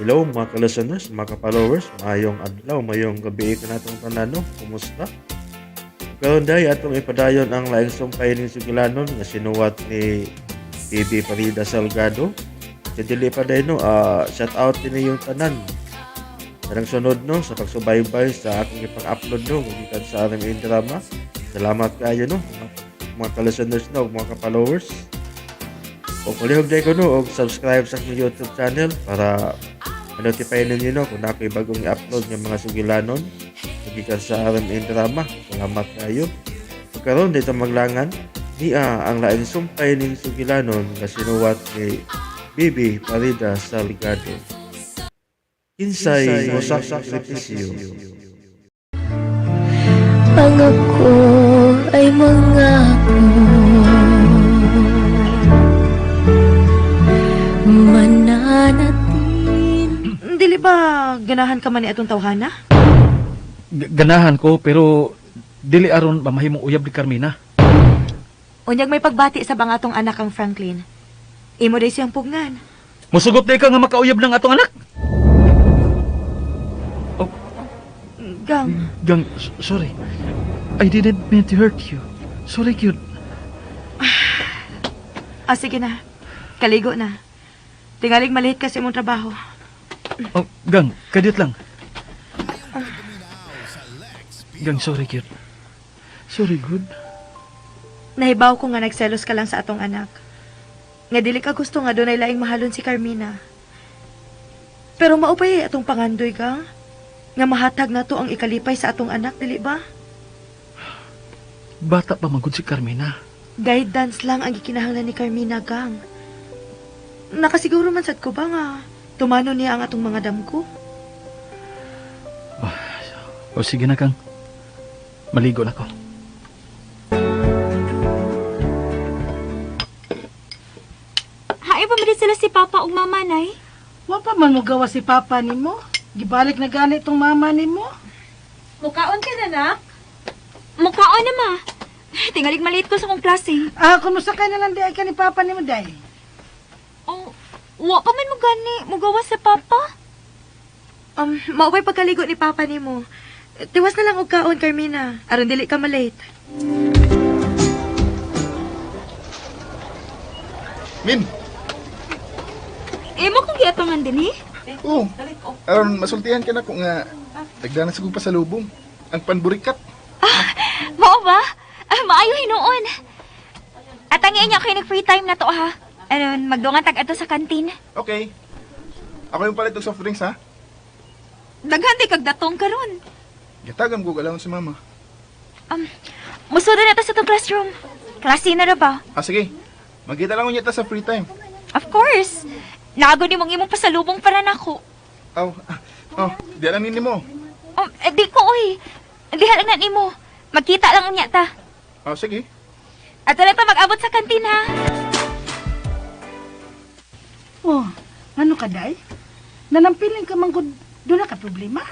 Hello mga ka-listeners, mga ka-followers, mayong adlaw, mayong gabi ka natong tanan, no? Kumusta? Karon day atong ipadayon ang laing sumpay ning sugilanon nga sinuwat ni BB Farida Salgado. Sa dili pa day no, shout out din yung tanan. Karang sunod no sa pagsubaybay sa aking ipang-upload no gikan sa aming drama. Salamat kayo no mga ka-listeners no, mga ka-followers. O palihog day ko no og subscribe sa aking YouTube channel para notify ninyo no kung ako'y bagong i-upload ng mga sugilanon gikan sa RMN drama. Salamat kayo. Karon dito maglangan niya ang laing sumpay ning sugilanon nga sinuwat ni Bibi Farida Salgado. Kinsay mo sakripisyo. Pangako ay mangako, mananatin. Dili ba ganahan ka man ni atong tawhana? Ganahan ko pero dili aron mamahimong uyab ni Carmina. Unyag may pagbati sa bangatong anak ang Franklin. Imo day siyang pugnan. Musugot day ka nga makauyab ng atong anak. Gang, Sorry. I didn't mean to hurt you. Sorry, cute. sige na. Kaligo na. Tingalig malihit ka sa imong trabaho. Oh, Gang, kadit lang. Gang, sorry, cute. Sorry, good. Nahibaw ko nga nagselos ka lang sa atong anak. Nga dili ka gusto nga doon ay laing mahalon si Carmina. Pero maupay atong pangandoy ka. Nga mahatag na to ang ikalipay sa atong anak, dili ba? Bata pa magod si Carmina. Guidance lang ang gikinahanglan ni Carmina, gang. Nakasiguro man sad ko ba nga tumano niya ang atong mga damko? O sige na, Kang. Maligo na ko. Haay pa man sila si Papa ug Mama, nay? Wa pa man mo gawa si Papa nimo. Gibalik na gani itong mama nimo. Mukaon ka na, nak? Mukaon na, ma. Tingalig maliit ko sa kong klase. Kumusta ka na lang di ay ka ni Papa nimo, day? Oh, wa pa man mo gani. Mugawa sa Papa. Maupay pagkaligo ni Papa nimo. Tiwas na lang og kaon, Carmina. Aron dili ka malate. Min! Imo kong giatangan din, eh? Oo. Aron masultihan ka na kung nga nagdana sa pa sa lubong. Ang panburikat. Mao ba? Maayo hinuon. At ang inya kayo nag-free time na to, ha? Magdungan tag ato sa kantin. Okay. Ako yung palit ng soft drinks, ha? Daghan di kag datong karon. Gatagam ko galawon si mama. Musudo na ta sa tong classroom. Klase na ra ba? Sige. Magkita lang unya ta sa free time. Of course. Nago ni mong imong pasalubong para nako. Di alam nini mo. Di ko, oy. Diha lang na nimo. Magkita lang unya ta. Sige. At wala ta mag-abot sa kantin, ha? Ano ka, day? Nanampiling ka manggod, doon na ka problema?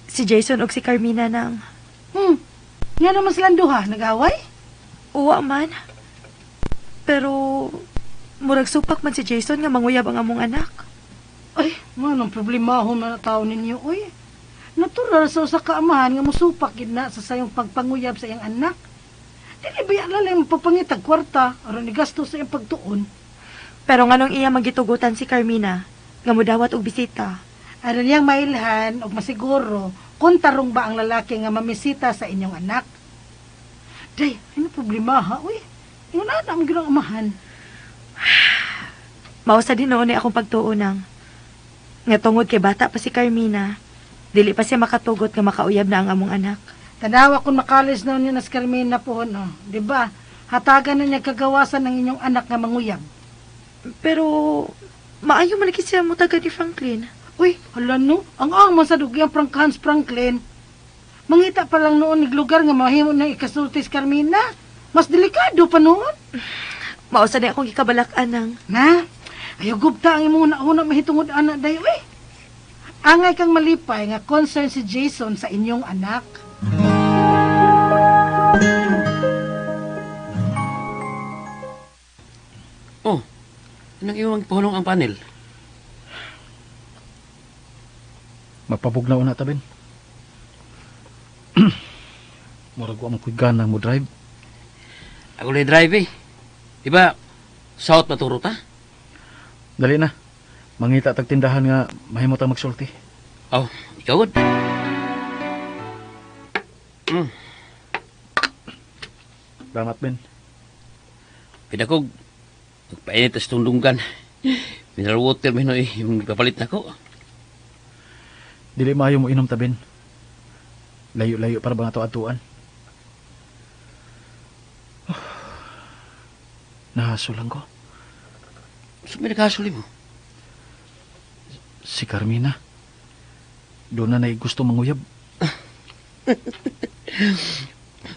Si Jason og si Carmina nang. Nga naman silang duha, nag-away? Uwa man. Pero murag supak man si Jason nga manguyab ang among anak. Ay, manong problema ho na tao ninyo, oy. Natural sa usa ka amahan nga musupak gid na sa sayong pagpanguyab sa iyang anak. Dili ba lang magpapangitag kwarta aron ni gasto sa iyang pagtuon? Pero nganong iya magitugutan si Carmina nga mudawat og bisita. Aron niyang mailhan og masiguro kung tarong ba ang lalaki nga mamisita sa inyong anak. Day, ano problema ha, uy? Yung na ang ginang amahan. Mao sa dinuon ni akong pagtuon nga tungod kay bata pa si Carmina, dili pa siya makatugot nga makauyab na ang among anak. Tanawa kung makalis na niya nas Carmina po, no? Di ba? Hatagan na niya kagawasan ng inyong anak nga manguyab. Pero maayo man lagi siya mutaga ni Franklin. Uy, hala no? Ang man sa dugyang Hans Franklin. Mangita pa lang noon niglugar nga mahimo na ikasulti si Carmina. Mas delikado pa noon. Mao sa di akong gikabalak-an nang. Na, ayaw gupta ang imong una mahitungod anak dayo eh. Angay kang malipay nga concern si Jason sa inyong anak. Anong iyong pahulong ang panel? Mapabugnaw na ta, Ben. Murag ko ang gana mo drive. Ako na drive eh. Diba, south maturo ta? Dali na. Mangita tag tindahan nga mahimot ang magsulti. Oh, ikaw good. Salamat, Ben. Pinakog, magpainit as tundunggan. Mineral water, Minoy, yung ipapalit na ko. Dili maayo mo inom ta, Ben. Layo-layo para ba nga atuan. Nahaso lang ko. So, may nakasuli mo. Si Carmina. Doon na gusto manguyab.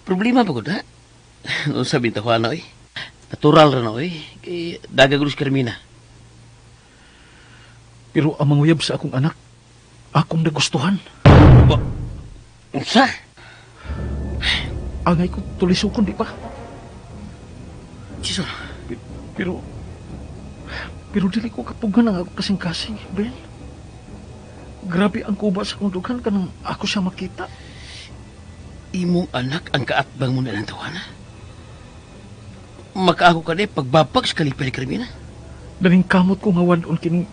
Problema pa ko na. Ano sabihin ta ko ano eh. Natural ra na eh. Kay dagagulo si Carmina. Pero ang manguyab sa akong anak, akong nagustuhan. Unsa? Angay ko tulisukon, di pa? Jason, Pero dili ko kapugan ang ako kasing-kasing, Ben. Grabe ang kuba sa kong dugan kanang ako siya makita. imong anak ang kaatbang mo na ng tawana. Makaako ka na pagbabag sa kalipay ni Carmina. Daling kamot ko nga wadon kining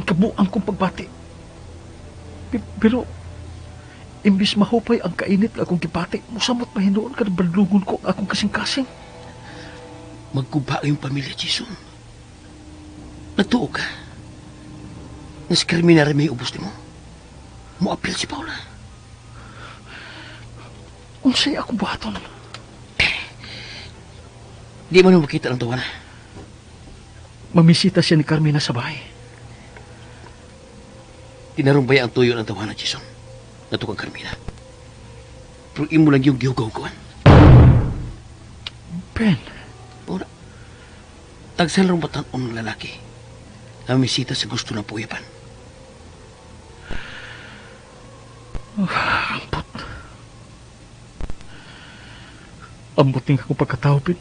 kabuang kong pagbati. Pero imbis mahupay ang kainit akong gipati, musamot mahinoon ka na balungon ko akong kasing-kasing. Magkuba yung pamilya, Jason. Natuo ka. Na si Carmina rin may ubos ni mo. Muapil si Paula. Unsay ako buhaton? Di mo na makita ng tawana. Mamisita siya ni Carmina sa bahay. Tinarumbay ang tuyo ng tawana, Jason. Natukang Carmina. Pero imo lang yung gihugaw-gawan. Ben, Ora, tagsal rong batan-on ng lalaki na misita sa gusto ng puyapan. ambot. Ambot nga akong pagkatao, Ben.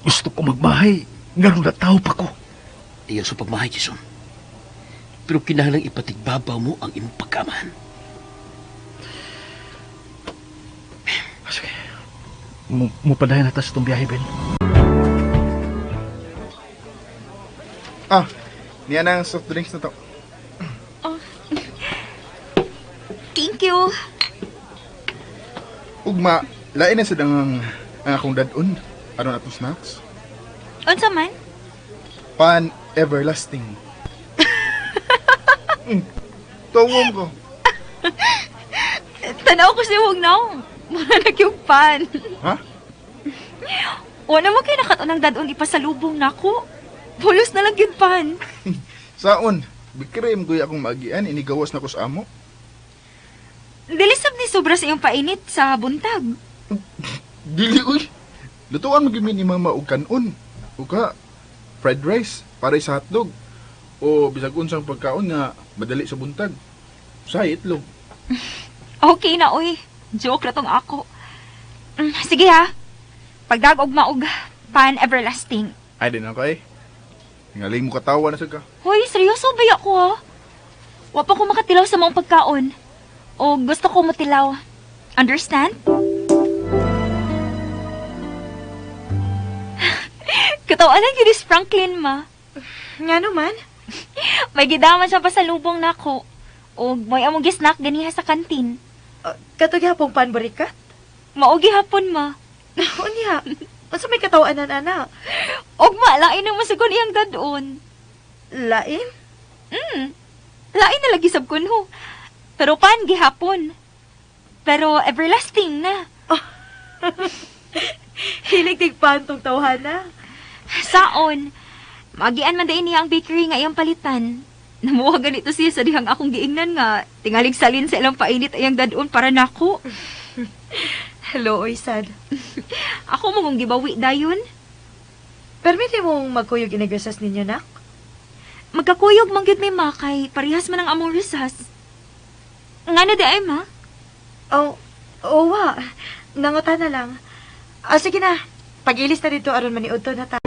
Gusto ko magmahay, nga rin tao pa ko. Iyo sa pagmahay, Jason. Pero kinahanglang ipatigbabaw mo ang imong pagkamahan. Sige, mupadayan na ta sa itong biyahe, Ben. Niya na ang soft drinks na to. Thank you. Ugma, lain na sa ang akong dadon. Ano na itong snacks? Unsa man? Pan everlasting. Tawom ko. Tanaw ko si Hugnaw. Muna nagyugpan. Ha? Wala mo kayo nakatunang dadon ipasalubong na ako. Pulos na lang yun pan. Saon? Bikrim ko akong magian, inigawas na ko sa amo. Dilisab ni sobra sa iyong painit sa buntag. Dili, uy. Lutuan mo gimin ni mama og kanon. Uka, fried rice, para sa hotdog. O bisag unsang pagkaon nga madali sa buntag. Sa itlog. Okay na, uy. Joke na tong ako. Sige ha. Pagdagog maog, pan everlasting. Ay, din ako eh. Ngaling mo katawa na sa ka. Hoy, seryoso ba ako ha? Wa pa ko makatilaw sa mong pagkaon. O gusto ko matilaw. Understand? Katawanan yun is Franklin, ma. Nga naman. May gidaman siya pasalubong na ako. O may among gisnack ganiha sa kantin. Katog hapong panburikat? Maugi hapon, ma. O niya, unsa may katawanan, ana? Og malain ang masugon iyang dadon. Lain? Lain na lagi sab kunho. Pero pan gihapon. Pero everlasting na. Hilig tigpan tong tawhana. Saon? Magian man dayon niya ang bakery nga iyang palitan. Namuha ganito siya sa dihang akong giingnan nga tingalig salin sa ilang painit ayang dadon para nako. Hello, oy, sad. Ako mo kung gibawi dayon. Permite mong magkuyog inagresas ninyo, nak? Magkakuyog man gyud may makay, parehas man ang among risas. Ngano di ay ma? Oh, wa. Nangutan na lang. Sige na. Pag-ilis na dito aron maniudto na ta.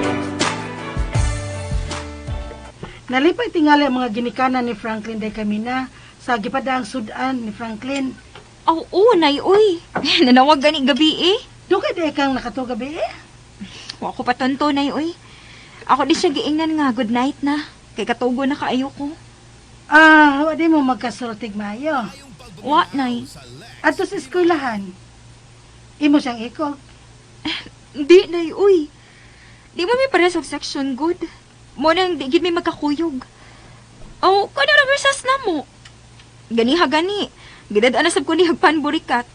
Nalipay tingali ang mga ginikanan ni Franklin day Carmina sa gipadang sudan ni Franklin. Oo, nay, uy. Nanawag gani gabi eh. Do kay day kang nakatugabi eh. Wa ko patonto, nay, uy. Ako di siya giingnan nga, good night na. Kay katugo na kaayo ko. Wa di mo magkasultig mayo. Wa, nay. Ato sa eskwelahan. Imo siyang ikog. Di, nay, uy. Di mo may para sa section good. Mo nang di gid may magkakuyog. Oh, kano ra versas na mo? Gani ha gani. Gidad ana sab ko ni hagpan burikat.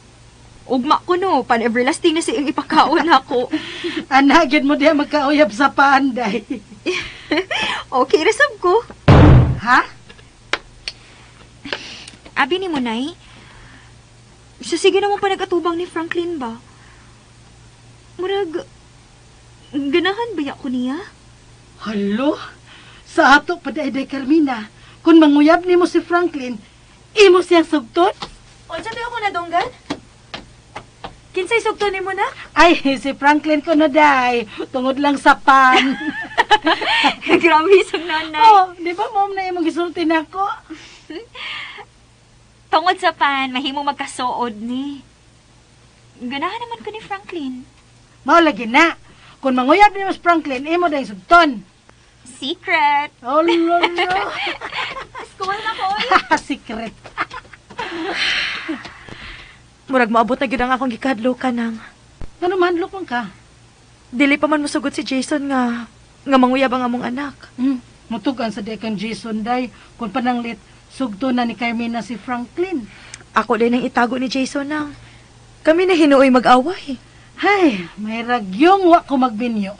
Ugma ko no, pan everlasting na sa iyong ipakaon ako. Anagid mo diya magkauyab sa panday. Okay, rasab ko. Ha? Abi ni mo, nay. Sige naman pa nag-atubang ni Franklin ba? Murag, ganahan ba ya ko niya? Halo? Sa ato pa day Carmina, kung manguyab ni mo si Franklin, imo siyang sugtot? Unsa tayo ko nadunggan? Kinsay sugto nimo na? Ay, si Franklin ko na day. Tungod lang sa pan. Grabe isang nanay. Oh, di ba mom na imong gisulti nako? Tungod sa pan, mahimo magkasuod ni. Ganahan naman ko ni Franklin. Mao lagi na. Kung manguyab ni mo si Franklin, imo day sugton. Secret. Oh, lolo. School na ko. Secret. Murag maabot na gyud ang akong gikadlokan nang. Ano man, lupang ka? Dili pa man mosugot si Jason nga manguyab ang among anak. Mutugan sa dekan Jason day, kung pananglit, sugto na ni Carmina si Franklin. Ako din ang itago ni Jason nang. Kami na hinuoy mag-away. Hay, may ragyong wa ko magbinyo.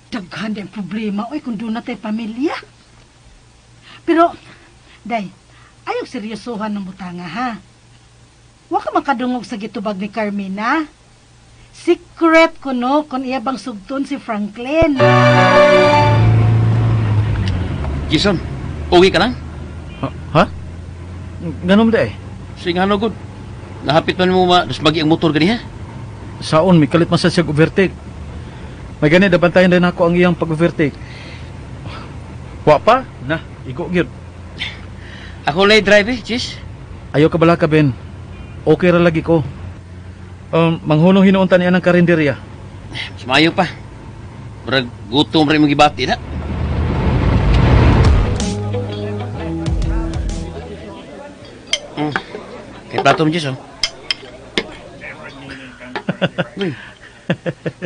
Daghan din problema, oy, kung doon na tayo pamilya. Pero, day, ayog seryosohan ng butanga, ha? Wa ka makadungog sa gitubag ni Carmina. Secret ko, no, kung iya bang sugton si Franklin. Jason, okay ka lang? Ha? Ganom da eh. Sige nga no, good. Nahapit man mo ma, das magi ang motor gani ha? Saon, may kalit man sa siyag overtake. May ganit, nabantayan din ako ang iyang pag-overtake. Wa pa? Na, igo gyud. Ako lay drive eh, Jis. Ayaw ka bala ka, Ben. Okay ra lagi ko. Manghunong hinuuntan niya ng karinderya. Mas maayo pa. Murag gutom rin mong gibati na. Kay plato mo, Jis, oh. Uy.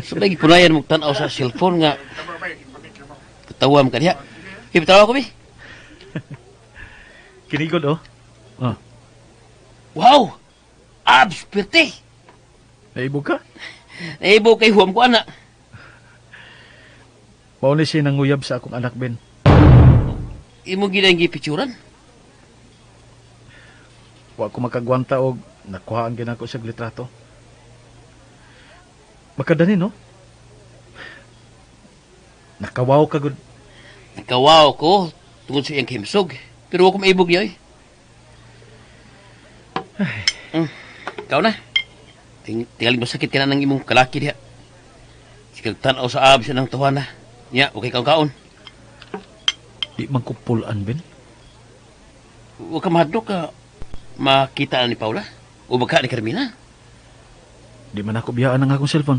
Sabay gipunayan mong tanaw sa cellphone nga. Katawa mo ka diha. Ipitawa ko, bi. Kinigod, oh. Wow! Abs, perte! Naibog ka? Naibo kay huwam ko, anak. Mauni siya nanguyab sa akong anak, Ben. Imo ginang gipicturan? Wa ko makagwanta og nakuhaan ginako sa litrato. Makadani, no? Nakawaw ka gud. Nakawaw ko tungod sa iyang kimsog. Pero wa ko maibog niya, eh. Ikaw na. Tingaling masakit ka na ng imong kalaki diha. Sikag tanaw sa abs ng tuwa na. Nya, okay kang kaon. Di man ko pulaan, Ben. Huwag ka mahadlok ka makita ni Paula o baka ni Carmina. Di man ako biyaan ang akong cellphone.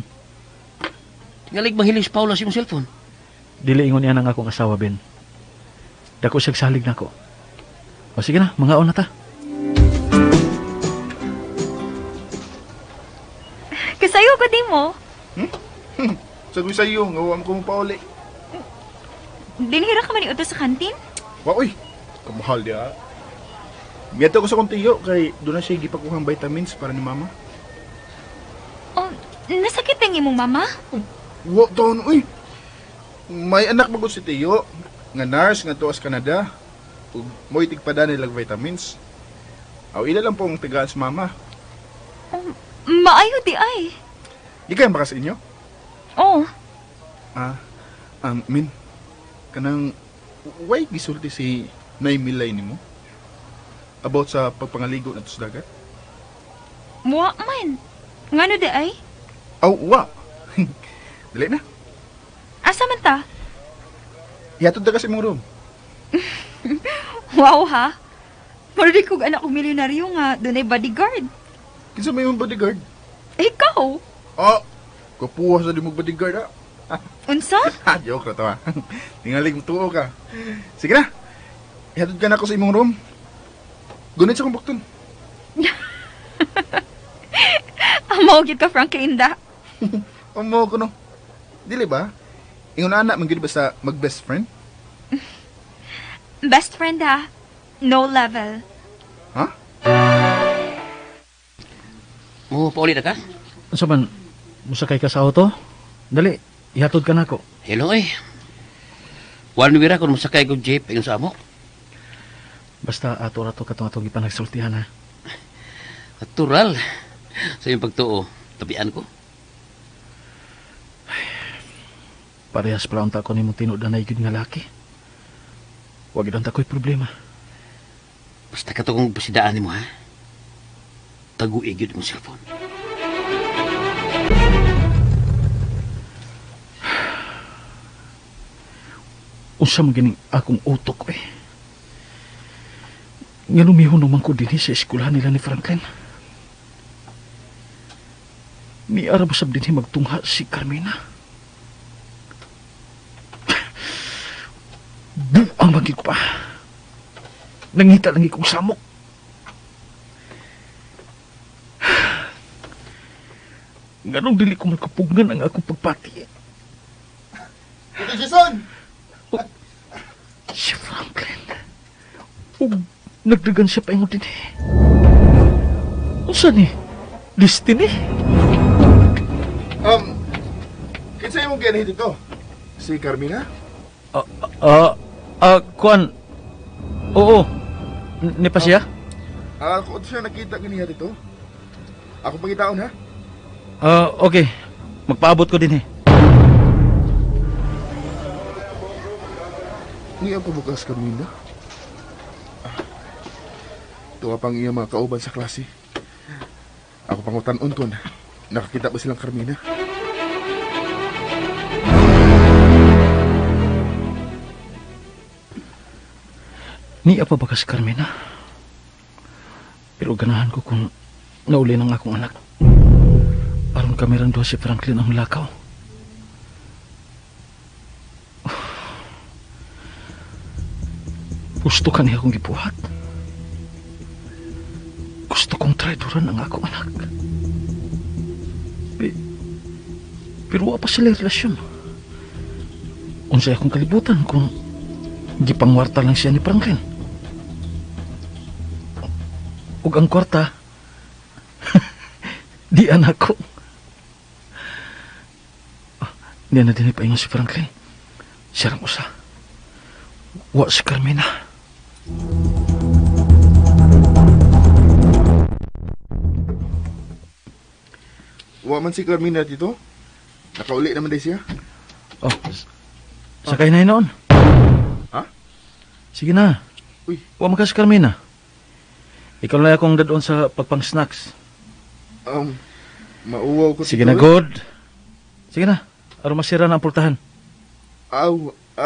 Tingalig mahiling si Paula sa imong cellphone. Dili ingon niya ng akong asawa, Ben. Dako siyag salig na ko. O sige na, mangaon na ta. Kasayo ko din mo. Sabi sa iyo, ngawam ko mo pa uli. Dinhira ka man iuto sa kantin? Wa, uy, kamahal dia. Miyato ko sa kontiyo, kay doon na siya gipakuhang vitamins para ni mama. Oh, nasakit ang imong mama? Wa, taon, uy. May anak magod si Tiyo, nga nurse nga tuwas Canada. Ug mo'y tigpada nilang vitamins. Aw, ila lang pong tigaan sa mama. Maayo di ay. Di kayo baka sa inyo? Oh, Min, kanang, why gisulti si Nay Milay ni mo? About sa pagpangaligo na sa dagat? muwa man. Ngano di ay? Aw, wa. Dali na. Asa man ta? Ihatod na kasi mong room. Wow ha? Marunong kong anak kong milyonaryo nga, doon ay bodyguard. Kinsa may yung bodyguard? Ikaw? Oh, kapuha sa di mong bodyguard ha. Unsa? Joke na to ha. Tingalig mo tuo ka. Sige na. Ihatod ka na ako sa imong room. Gunit sa kong bukton. Amaw gid ka, Franklin da. Amo ko no. Dili ba? Ingon anak man gid basta mag-best friend? Best friend ha? No level. Ha? Mo paulit na ka? Unsa man, musakay ka sa auto? Dali, ihatod ka na ako. Hello eh. Wala nubira kung masakay ko jeep ayun sa amo. Basta ato-ato ka itong ipanagsultihan ha. Natural. Sa iyong pagtuo, tabian ko. Parehas pala ang tako ni mong tinudanay yun nga laki. Huwag idang tako'y problema. Basta ka to kung pasidaan mo ha. Taguig yun mong cellphone. Unsa man gining akong utok eh. Nga lumihon naman ko din sa eskwelahan nila ni Franklin. Ni arabasab din magtungha si Carmina. Buang magig pa. Nangita lang ikong samok. Nganong dili ko magkapugngan ang akong pagpati. Ito si Son! Si Franklin. O nagdagan siya pa yung din eh. O saan eh? Destiny? Kinsa yung ganit dito? Si Carmina? Kuan. Oo. Ni pa siya? Ako siya nakita ganiya dito. Ako pangitaon ha? Okay. Magpaabot ko din eh. Niya pa bukas Carmina. Tuwa pang iya mga kauban sa klase. Ako pangutan-on ko na. Nakakita ba silang Carmina? Ni apa ba si Carmina? Pero ganahan ko kung nauli ng akong anak. Aron kami rin doon si Franklin ang lakaw. Gusto ka niya akong gibuhat. Gusto kong traidoran ang akong anak. Pero wa pa sila relasyon. Unsay akong kalibutan kung gipangwarta lang siya ni Franklin. Ug ang kwarta, di anak ko. Hindi na din ipaingon si Franklin. Siya lang usa. Wa si Carmina. Wa man si Carmina dito? Nakauli naman din siya? Oh, sakay na yun noon. Ha? Sige na. Uy. Wa man ka si Carmina. Ikaw lang akong dadon sa pagpang-snacks. Mauwaw ko Sige na, good. Sige na. Aron masira na ang pultahan.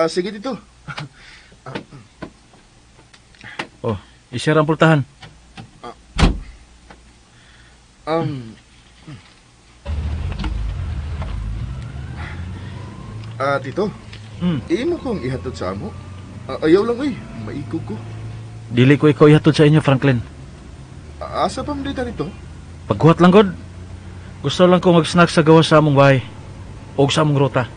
Sige dito. Oh, isira ang pultahan. Tito. Imo kong ihatod sa amo. Ayaw lang maikog ko. Dili ko ikaw ihatod sa inyo, Franklin. Asa pa mo dito? Pagkuhat lang, God. Gusto lang ko mag-snack sa gawa sa among bahay. O sa among ruta.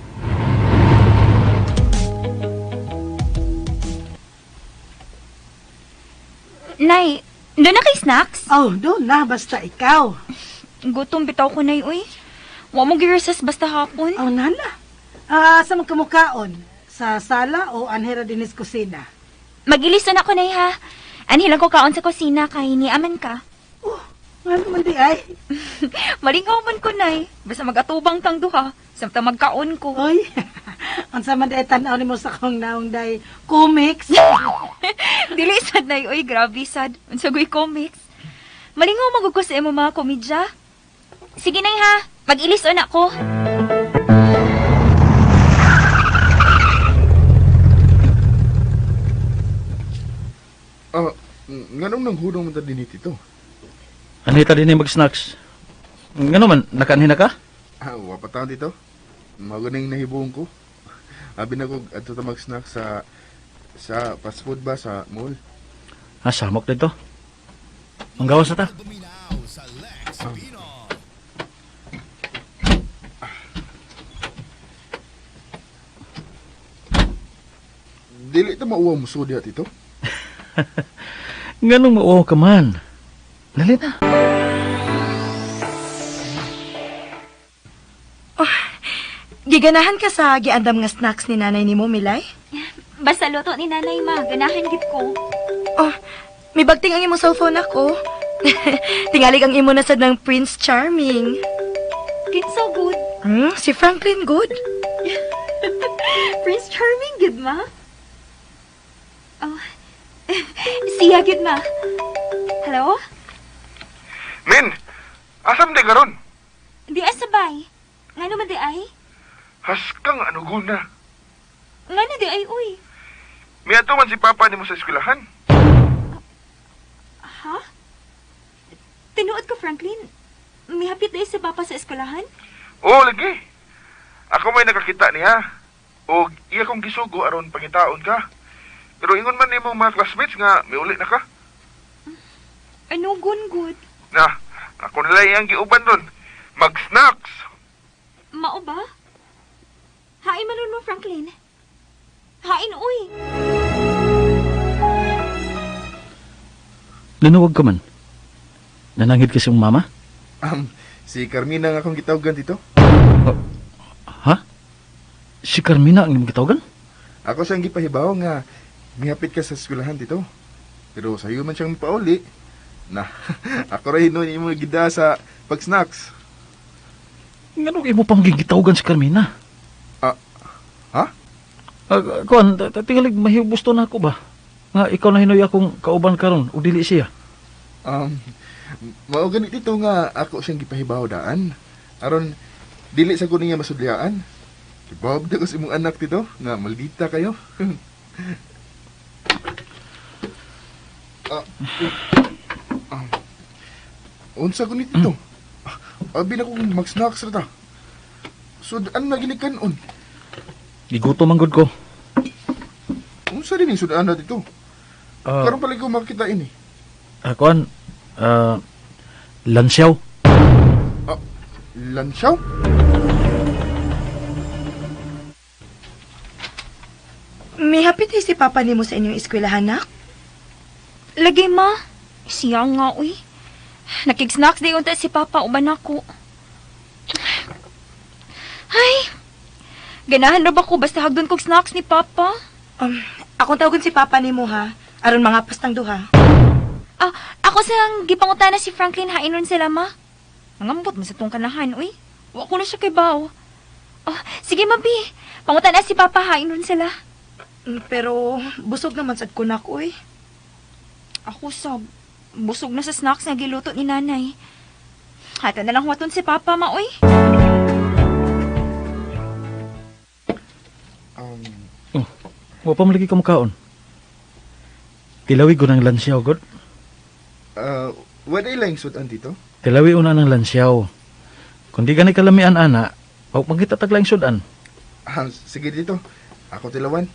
Nay, doon na kay snacks? Oh, doon na, basta ikaw. Gutom bitaw ko, Nay, uy. Wa mo gi-recess basta hapon. Oh, nana. Sa magkamukaon? Sa sala o anhera dinis kusina? Mag-ilisan ako, Nay, ha? Anhilang ko kaon sa kusina kay niaman ka. Ano man di ay? Malingaw man ko, Nay. Basta mag-atubang tang duha. Samta magkaon ko. Oy, ang sama di tanaw ni mo sa kong naong day comics. Dili sad, Nay. Uy, grabe sad. Unsagoy comics. Malingaw magugos sa imo mga komedya. Sige, Nay, ha? Mag-ilis on ako. Nganong nang hudong mo ta din ito? Anita din mag-snacks. Nga naman, nakaanhin na ka? Wapa taon dito. Maganing nahibuong ko. Abi na ko ato ta mag-snack sa fast food ba sa mall. Samok dito. Manggawas na ta. Dili ta mauwa mo so diha ito. Nga nung mauwaw ka man. Lali na. Giganahan ka sa giandam nga snacks ni nanay ni mo, Milay? Basta luto ni nanay ma, ganahan gid ko. Oh, may bagting ang imong cellphone ako. Tingalig ang imo na sad ng Prince Charming. Kinsa good. Si Franklin good. Prince Charming gid ma. Oh. Siya gid ma. Hello? Min, asam di karon? Di ay sabay. Ngano man di ay? Haskang ano guna. Ngano di ay uy? May ato man si Papa nimo sa eskwelahan. Ha? Tinuod ko, Franklin. May hapit na sa papa sa eskwelahan? Oo, lagi. Ako may nakakita niya. O iya kong gisugo aron pangitaon ka. Pero ingon man nimo mga classmates nga may uli na ka. Ano good? Na, ako nila iyang giuban ron. Mag-snacks. Mao ba? Hain man nun mo, Franklin. Hain, uy. Nanuwag ka man. Nananghid ka sa iyong mama? Si Carmina nga akong gitawagan dito. Ha? Si Carmina ang imong gitawagan? Ako siyang gipahibaw nga mihapit ka sa eskwelahan dito. Pero sa'yo man siyang pauli. Na, ako rin nun yung mga gida sa pag-snacks. Nga nung imo pang gitawagan si Carmina? Ha? Kuan, tingalig mahibusto na ako ba? Nga ikaw na hinoy akong kauban karon o dili siya? Mao ganit ito nga ako siyang gipahibaw daan. Aron, dili sa kuning niya masudliaan. Ibab na ko sa imong anak dito, nga maldita kayo. Unsa gunit ito? Abi na kong mag-snacks rata. Sudan na ginikanon. Gigutom ang good ko. Unsa din yung sudan na dito? Karon pala ko makita ini. Kuan, lansyaw. Lansyaw? May hapit ay si Papa nimo sa inyong eskwelahan, nak? Lagi, ma. Siya nga, uy. Nakig-snacks di unta si papa uban ako. Ay, ganahan ra ba ko basta hagdon kog snacks ni papa? Akong tawagan si Papa nimo, ha? Aron mga pastang duha. Ako sang gipangutana si Franklin hainon sila, ma. Mangambot mo sa tong kanahan, uy. Wa ko na siya kay baw. Sige, mabi. Pangutana si papa hainon sila. Pero busog naman sad ko nak, uy. Ako sab. Busog na sa snacks na giluto ni nanay. Hata na lang huwaton si papa, ma, uy. Wa pa malagi ka makaon. Tilawi ko ng lansyaw, god. What ay lang sudan dito? Tilawi una ng lansyaw. Kung di ganay kalamian, ana, o pagkita taglang sudan. Sige dito. Ako tilawan.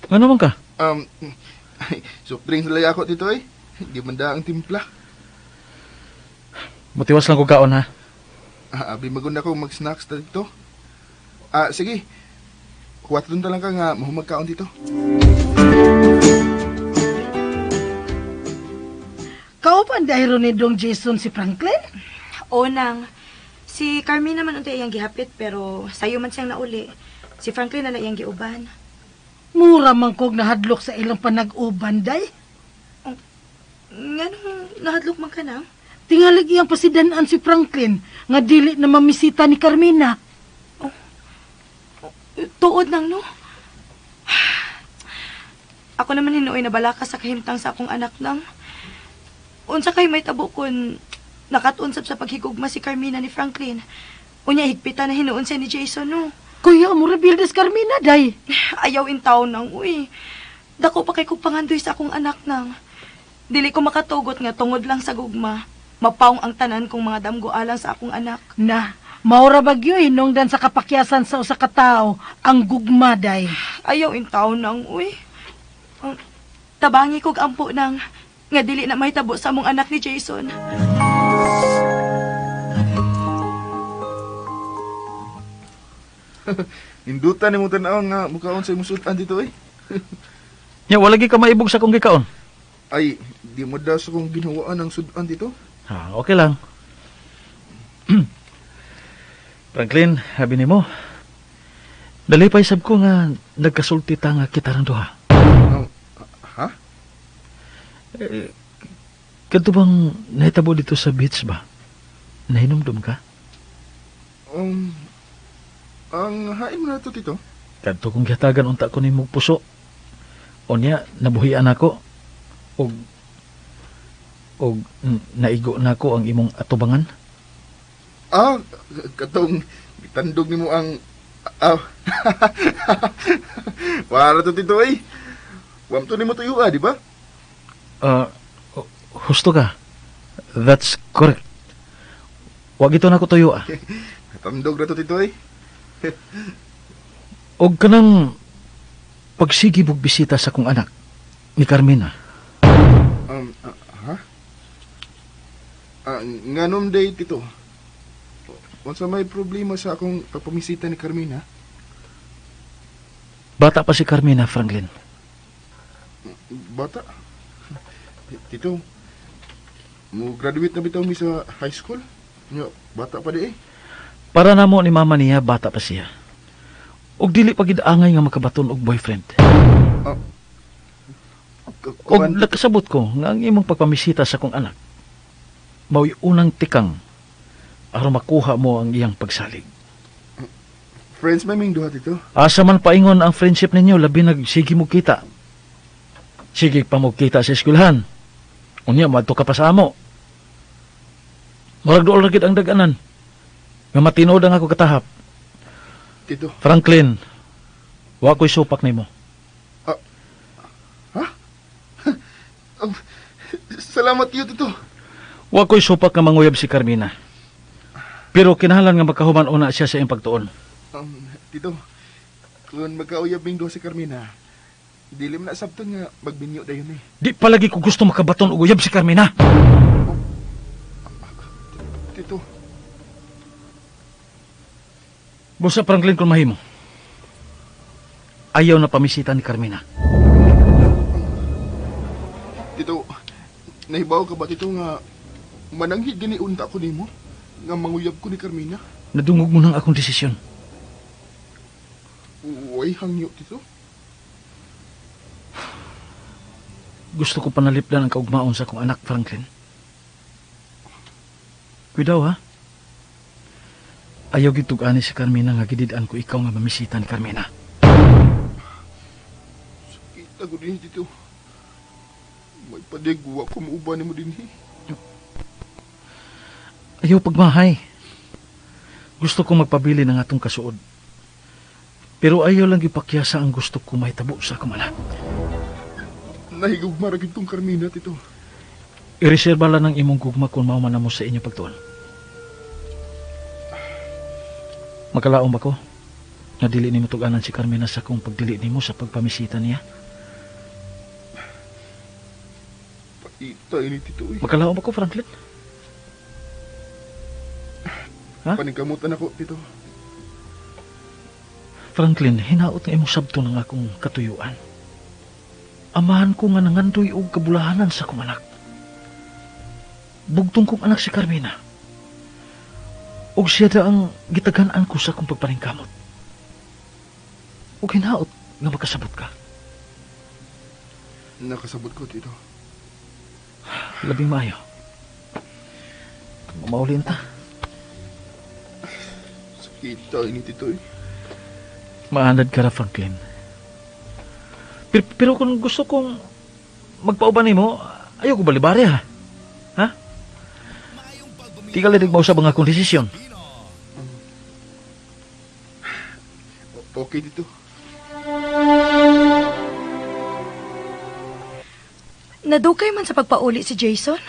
Ano naman ka? Soft drinks lang ako dito eh. Di man da ang timpla. Mutiwas lang ko kaon, ha? Abi maganda ko mag-snacks dito. Sige. Kuwat doon lang ka nga mahumagkaon dito. Kaupan dahil ni Dong Jason si Franklin? O nang, si Carmina man unta iyang gihapit pero sayo man siyang nauli. Si Franklin na iyang giuban. Mura man kog nahadlok sa ilang panag-uban, day. Nga nung nahadlok man ka na? Tingalig iyang pasidanaan si Franklin nga dili na mamisita ni Carmina. Tuod nang, no? Ako naman hinuoy na balaka sa kahimtang sa akong anak nang. Unsa kay may tabo kun nakatunsap sa paghigugma si Carmina ni Franklin. Unya higpitan na hinuon siya ni Jason, no? Kuya mo rebildes Carmina, day. Ayaw in taon nang, uy. Dako pa kay kong pangandoy sa akong anak nang. Dili ko makatugot nga tungod lang sa gugma. Mapaong ang tanan kong mga damgo alang sa akong anak. Na, maura bagyo hinungdan sa kapakyasan sa usa ka tawo ang gugma, day. Ayaw in taon nang, uy. Tabangi kog ampo nang nga dili na mahitabo sa among anak ni Jason. Hindutan ni mo tanaw nga mukaon sa imong sudan dito eh. Nya, wala gi ka maibog sa kong gikaon. Ay, di mo daw sa kong ginawaan ang sudan dito. Ha, okay lang. Franklin, habi ni mo. Dalipay sab ko nga nagkasulti ta nga kita rang duha. Ha? Kadto bang nahitabo dito sa beach ba? Nahinumdum ka? Ang hain mo na to, tito. Kadto kong gihatagan unta ko nimo puso. Onya nabuhian ako og naigo na ko ang imong atubangan. Katong tandog ni mo ang... Para to, tito eh. Wam to ni mo tuyo di ba? Husto ka. That's correct. Wag ito na ko tuyo Tandog na to, tito eh. Og kanang pagsigi og bisita sa kong anak ni Carmina. Ha? Nganom day, tito. Unsa may problema sa akong pagpamisita ni Carmina? Bata pa si Carmina, Franklin. Bata? Tito, mo graduate na bitaw mi sa high school? Bata pa di eh. Para namo ni mama niya, bata pa siya. Og dili pa gid angay nga makabaton og boyfriend. Og nakasabot ko nga ang imong pagpamisita sa kong anak mao'y unang tikang aron makuha mo ang iyang pagsalig. Friends may ming duha, tito. Asa man paingon ang friendship ninyo, labi nagsige mo kita. Sige pa mo kita sa eskwelahan. Unya, madto ka pa sa amo. Murag dool ra gid ang daganan. Nga matinood ang ako katahap. Tito. Franklin, wa ko'y supak nimo. Ha? Salamat yun, tito. Wa ko'y supak nga manguyab si Carmina. Pero kinahanglan nga makahuman una siya sa iyang pagtuon. Tito, kung magkauyab ming duha si Carmina, dili man na sabton nga magbinyo dayon eh. Di palagi ko gusto makabaton og uyab si Carmina. Tito. Busa Franklin kung mahimo. Ayaw na pamisita ni Carmina. Tito, nahibaw ka ba, tito, nga mananghid giniunta ko nimo nga manguyab ko ni Carmina? Nadungog mo nang akong desisyon. Uy, hangyo, tito. Gusto ko panalipdan ang kaugmaon sa akong anak, Franklin. Kuidaw, ha? Ayaw gitug-ani si Carmina nga gididaan ko ikaw nga mamisita ni Carmina. Sakit ako din, tito. May padigwa ko mauban mo din eh. Ayaw pagmahay. Gusto ko magpabili ng atong kasuod. Pero ayaw lang ipakyasa ang gusto ko mahitabo sa akong anak. Nahigog maragid tong Carmina, tito. Ireserba lang ng imong gugma kung mauman na mo sa inyo pagtuon. Magkalaom ba ko? Nga dili ni mo tuganan si Carmina sa kung pagdili ni mo sa pagpamisita niya. Paita ini, tito. Magkalaom ba ko, Franklin? Ha? Paningkamutan ako, tito. Franklin, hinaot nga imong sabto ng akong katuyuan. Amahan ko nga nangandoy og kabulahanan sa akong anak. Bugtong kong anak si Carmina. Og siya da ang gitaganaan ko sa akong pagpaningkamot. Og hinaot nga makasabot ka. Nakasabot ko, tito. Labing maayo. Maulin ta. Sakita ini, tito. Maanad ka ra, Franklin. Pero kung gusto kong magpauban mo, ayaw ko balibari, ha? Ha? Di ka linig mausap ang akong desisyon. Okay dito. Nadugay man sa pagpauli si Jason.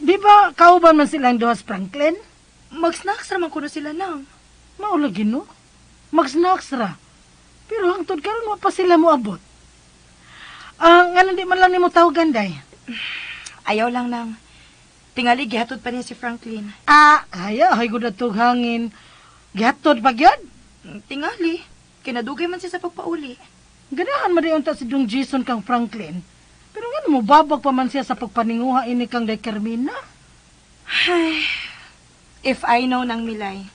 Di ba kauban man silang duha sa Franklin? Mag-snacks raman kuno sila nang. Maulagi no? Mag-snacks ra. Pero hangtod karon wa pa sila mo abot. Nga di man lang nimo tawagan day. Ayaw lang nang. Tingali gihatod pa niya si Franklin. Kaya ay gud atog hangin. Gihatod pa gyud. Tingali. Kinadugay man siya sa pagpauli. Ganahan man unta si Dong Jason kang Franklin. Pero nga mo babag pa man siya sa pagpaninguha ini kang day Carmina. Ay, if I know nang Milay,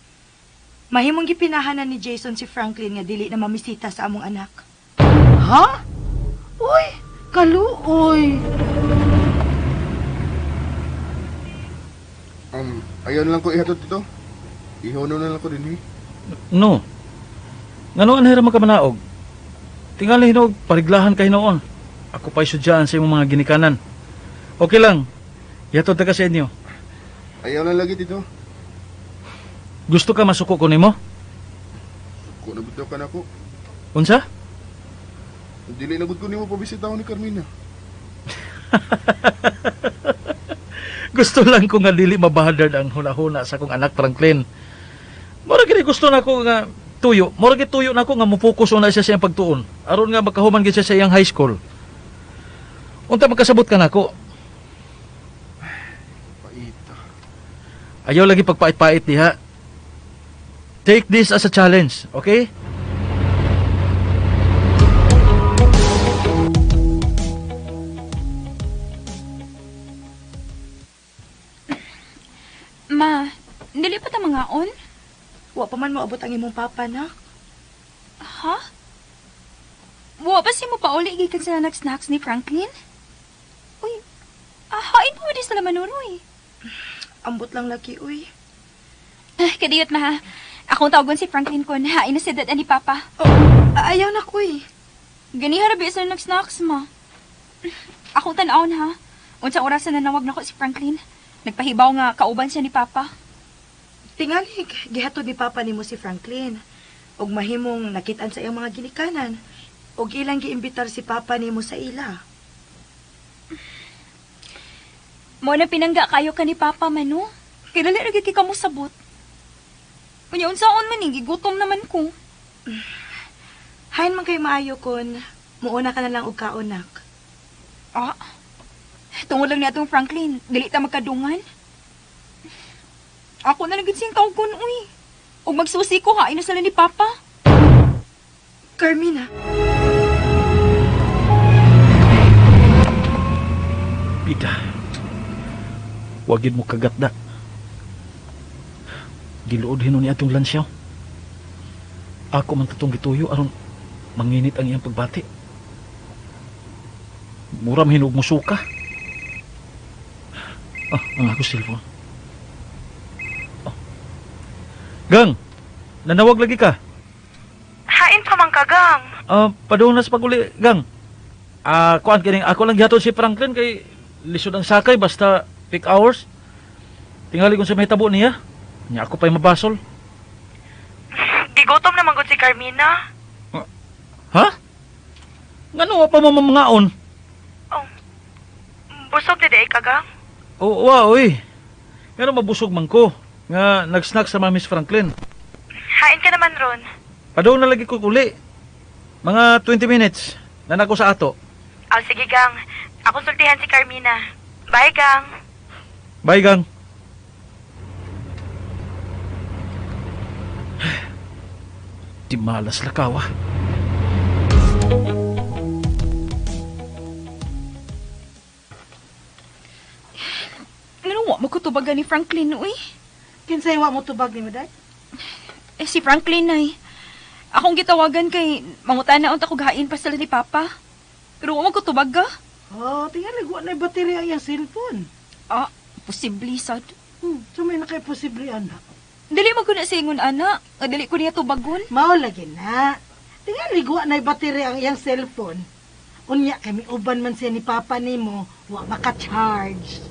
mahimong gipinahanan ni Jason si Franklin nga dili na mamisita sa among anak. Ha? Uy, kaluoy. Ayaw na lang ko ihatod dito. Ihono na lang ko din eh. No. Ngano anhira man ka manaog? Tingali hinog, pariglahan kay noon. Ako pa'y sudyaan sa imong mga ginikanan. Okay lang. Yatod na ka sa inyo. Ayaw na lagi dito. Gusto ka masuko ko nimo? Kung nabitaw ka na ako, Unsa? dili nagod ko nimo pabisita ni Carmina. Gusto lang ko nga dili mabahadard ang huna-huna sa akong anak Franklin. Mura gini gusto na ko nga tuyo. Mura gini tuyo na ko nga mo-focus na siya sa iyang pagtuon. Aron nga makahuman gid siya sa iyang high school. Unta magkasabot ka nako. Paita. Ayaw lagi pagpait-pait diha. Take this as a challenge, okay? Ma, dili pa ta mga on? Wa pa man moabot ang imong papa na. Ha? Wa pa si mo pauli gikan sa nag-snacks ni Franklin? Uy, hain mo di sila manunoy. Ambot lang laki, uy. Kadiyot ma ha. Akong tawagon si Franklin kon hain na si dad ni Papa. Ayaw na, uy. Gani harabi sa nag-snacks ma. Akong tan-aon ha. Unsang orasan na nawag nako si Franklin. Nagpahibaw nga kauban siya ni Papa. Tingali, gihatod ni papa nimo si Franklin. Og mahimong nakitaan sa iyang mga ginikanan. Og ilang giimbitar si papa nimo sa ila. Mo na pinangga kayo ka ni Papa mano. Kaya dali lagi ka mo sabot. Kunya unsaon man gigutom naman ko. Hain man kay maayo kon muuna ka na lang og kaonak. Tungod lang ni atong Franklin, dili ta magkadungan. Ako na lang gid sing tawgon uy. Og magsusi ko hain na sila ni Papa. Carmina, Pida. Wagid mo kagatda. Giluod hinon ni atong lansyaw. Ako man tatong gituyo aron manginit ang iyang pagbati. Mura mahinog mo suka. Ang ako cellphone. Gang, nanawag lagi ka. hain pa man kagang. Padung na sa paguli, Gang. Kuan kining ako lang gihatod si Franklin kay lisod ang sakay basta peak hours. Tingali kung sa may tabo niya. Nya ako pa'y mabasol. Gigutom naman gud si Carmina. Ha? Ngano wa pa mamamangaon? Busog di kagang. Oo, oy. Ngano mabusog man ko. Nga nag-snack sa Miss Franklin. Hain ka naman ron. Padung na lagi ko uli. Mga 20 minutes. Nanako sa ato. Sige gang. Ako sultihan si Carmina. Bye gang. Bye, Gang. Di malas lakawa. Ngano wa magkutubagan ni Franklin uy. Kinsay wa mo tubag ni mo day? Si Franklin ay. Akong gitawagan kay mangutana unta ko gahain pa sila ni Papa. Pero wa magkutubag ka. Tingali wa na baterya ang cellphone. Posible sad. So may nakay posible anak. Dili mo ko na singon ana. Dili ko niya tubagon. Mao lagi na. Tingali wa na baterya ang iyang cellphone. Unya kami uban man siya ni Papa nimo, wa maka-charge.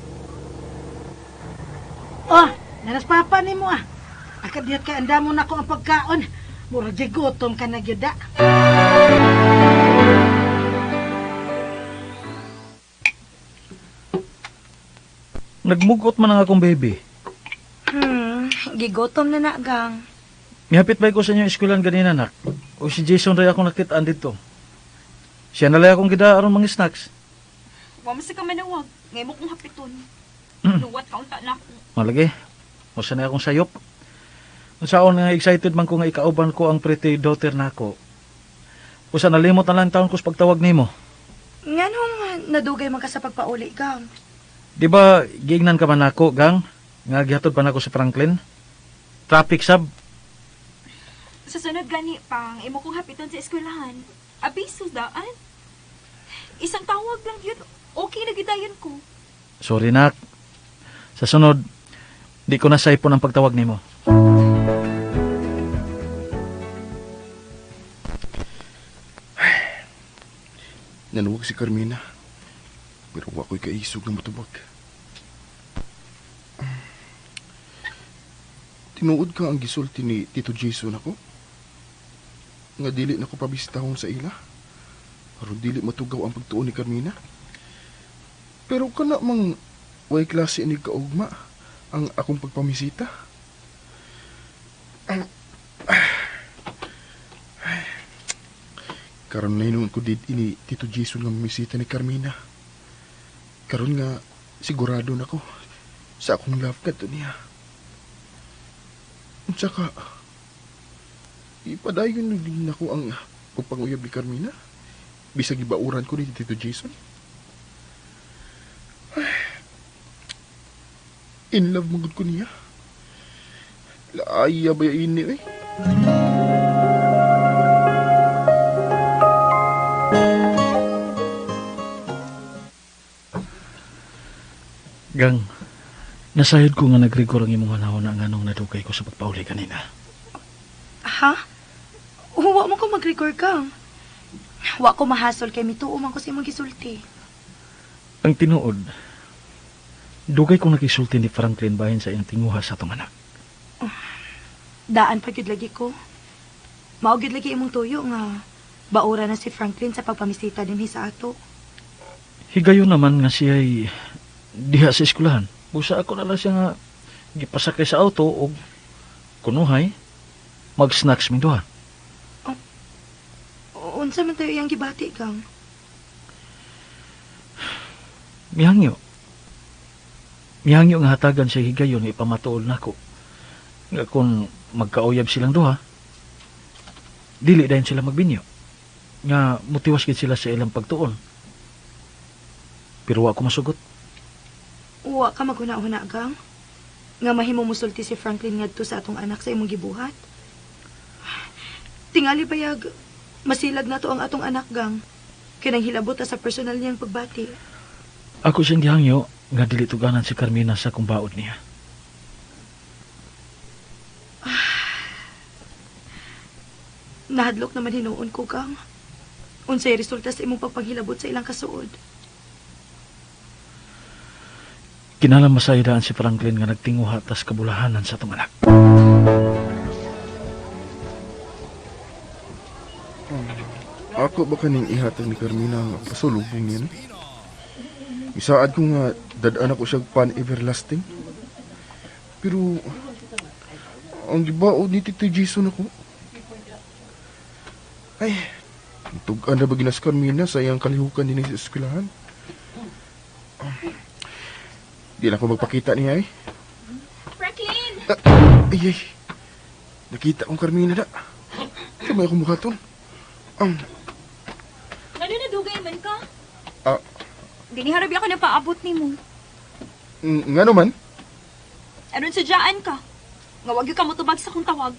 Nanas Papa nimo Akadiyot ka anda mo na ko ang pagkaon. Mura gutom ka na gyud da. Nagmugot man ang akong baby. Gigotom na gang. Mihapit ba ko sa inyo eskwelahan ganina, nak? O si Jason ray akong nakitaan dito. Siya na lang akong gida aron mga snacks. Wa man sa ka manawag. Ngay mo kong hapiton. Luwat ka unta na ako. Malagi. Musa na akong sayop. Unsaon nga excited man ko nga ikauban ko ang pretty daughter nako. Usa nalimot na lang taon ko sa pagtawag nimo. Nganong nadugay man ka sa pagpauli, gang? Di ba giingnan ka man ako, gang? Nga gihatod pa nako sa Franklin? Traffic sab. Sa sunod gani pang imo kong hapiton sa eskwelahan. Abiso daan. Isang tawag lang yun. Okay na gidayon ko. Sorry, nak. Sa sunod, di ko na saipon ang pagtawag nimo. Nanuwag si Carmina. Pero wa ko'y kaisog na matubag. Tinuod ka ang gisulti ni Tito Jason ako? Nga dili na ko pabistahon sa ila? Aron dili matugaw ang pagtuon ni Carmina? Pero kana mang way klase ni kaugma ang akong pagpamisita? Karon na inuun ko did ini Tito Jason nga mamisita ni Carmina. Karon nga sigurado na ko sa akong love ka to niya. At saka, ipadayon din ako ang pagpanguyab ni Carmina. Bisag ibauran ko ni Tito Jason. In love magod ko niya. Laaya ba ini eh? Gang, nasayod ko nga nag-record ang imong hanahon na nganong nadugay ko sa pagpauli kanina. Ha? Huwa mo ko mag-record, gang. Wa ko mahasol kay mituo man ko sa imong gisulti. Ang tinuod, dugay kong nakisulti ni Franklin bahin sa iyang tinguha sa atong anak. Daan pa gyud lagi ko. Mao gyud lagi imong tuyo nga baura na si Franklin sa pagpamisita dinhi sa ato. Higayon naman nga siya'y diha sa eskwelahan. Busa ako na lang siya nga gipasakay sa auto o kunuhay, mag-snacks mi duha. Unsa man tayo iyang gibati, gang? Mihangyo. Mihangyo nga hatagan siya higayon nga ipamatuol nako. Nga kung magkauyab silang duha, dili dayon sila magbinyo. Nga mutiwas gid sila sa ilang pagtuon. Pero wa ko masugot. Wa ka maghuna-huna, gang? Nga mahimo musulti si Franklin ngadto sa atong anak sa imong gibuhat? Tingali bayag, masilag na to ang atong anak, gang. Kinang hilabot sa personal niyang pagbati. Ako siyang gihangyo nga dili tuganan si Carmina sa kumbaod niya. Nahadlok naman hinuon ko, gang. Unsay resulta sa imong pagpanghilabot sa ilang kasuod. Kinalang masayadaan si Franklin nga nagtinguha tas kabulahanan sa atong anak. Ako ba kaning ihatag ni Carmina nga pasulubong niya? No? Isaad ko nga dadaan ako siya pan-everlasting. Pero ang gibaod ni Tito Jason ako. Ay, tugan na ba ginas Carmina sa iyang kalihukan din sa eskwelahan? Di na ako magpakita niya eh. Franklin! Ay, nakita kong Carmina da. Kamay akong buhaton. Ano na dugay man ka? Ah, Giniharabi ako na paabot ni mo. nga naman. Aron sa dyan ka. Nga wag ka mo tubag sa kong tawag.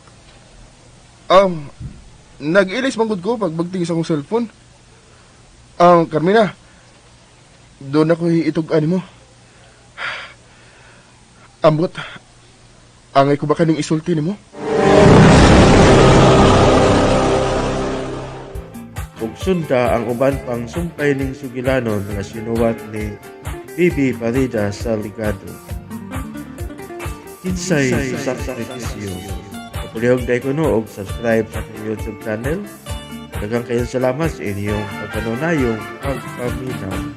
Nag-ilis manggod ko pag bagting sa akong cellphone. Carmina, doon ako itugan mo. Ambot, angay ko ba kaning isulti ni mo? Ug sunda ang uban pang sumpay ning sugilanon nga sinuwat ni Bibi Farida Salgado. Kinsay sakripisyo Kulihog day ko no, og subscribe sa aking YouTube channel. Daghang kayong salamat sa inyong pagkanunayong pagpaminaw.